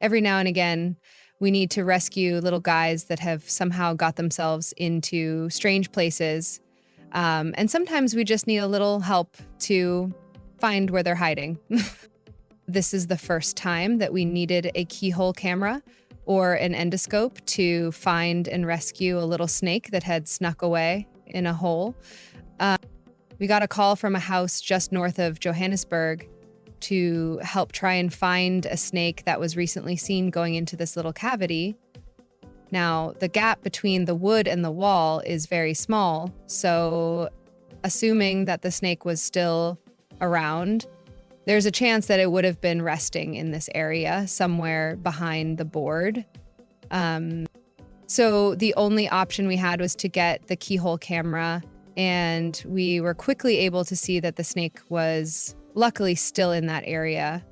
Every now and again, we need to rescue little guys that have somehow got themselves into strange places. And sometimes we just need a little help to find where they're hiding. This is the first time that we needed a keyhole camera or an endoscope to find and rescue a little snake that had snuck away in a hole. We got a call from a house just north of Johannesburg to help try and find a snake that was recently seen going into this little cavity. Now, the gap between the wood and the wall is very small, so assuming that the snake was still around, there's a chance that it would have been resting in this area somewhere behind the board. So the only option we had was to get the keyhole camera, and we were quickly able to see that the snake was luckily still in that area.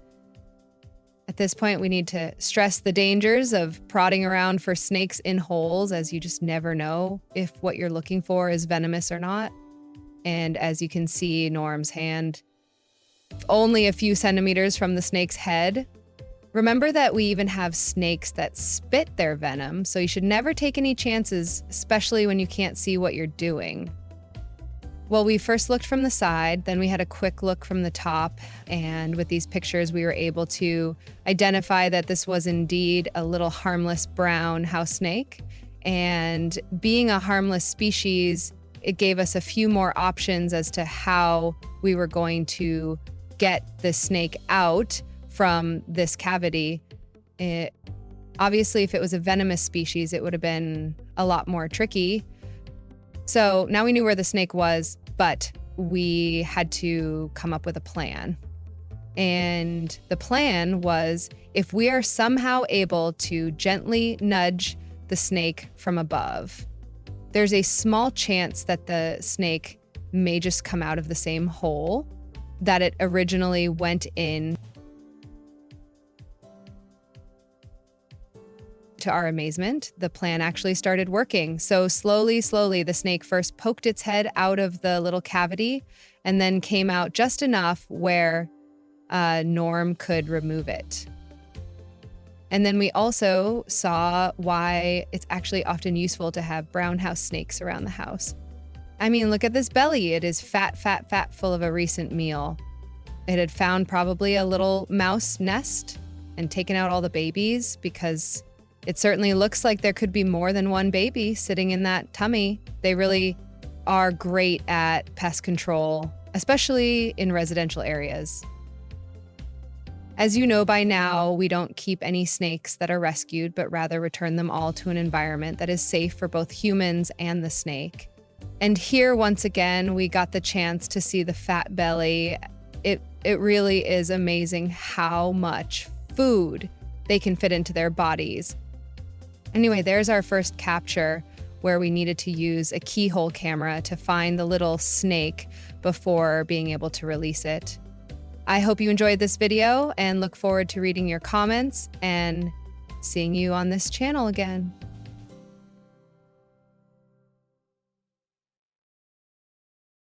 At this point, we need to stress the dangers of prodding around for snakes in holes, as you just never know if what you're looking for is venomous or not. And as you can see, Norm's hand, only a few centimeters from the snake's head. Remember that we even have snakes that spit their venom, so you should never take any chances, especially when you can't see what you're doing. Well, we first looked from the side, then we had a quick look from the top, and with these pictures, we were able to identify that this was indeed a little harmless brown house snake. And being a harmless species, it gave us a few more options as to how we were going to get the snake out from this cavity. Obviously, if it was a venomous species, it would have been a lot more tricky. So now we knew where the snake was, but we had to come up with a plan. And the plan was, if we are somehow able to gently nudge the snake from above, there's a small chance that the snake may just come out of the same hole that it originally went in. To our amazement, the plan actually started working. So slowly, the snake first poked its head out of the little cavity and then came out just enough where Norm could remove it. And then we also saw why it's actually often useful to have brown house snakes around the house. I mean, look at this belly. It is fat, full of a recent meal. It had found probably a little mouse nest and taken out all the babies, because it certainly looks like there could be more than one baby sitting in that tummy. They really are great at pest control, especially in residential areas. As you know by now, we don't keep any snakes that are rescued, but rather return them all to an environment that is safe for both humans and the snake. And here, once again, we got the chance to see the fat belly. It really is amazing how much food they can fit into their bodies. Anyway, there's our first capture, where we needed to use a keyhole camera to find the little snake before being able to release it. I hope you enjoyed this video and look forward to reading your comments and seeing you on this channel again.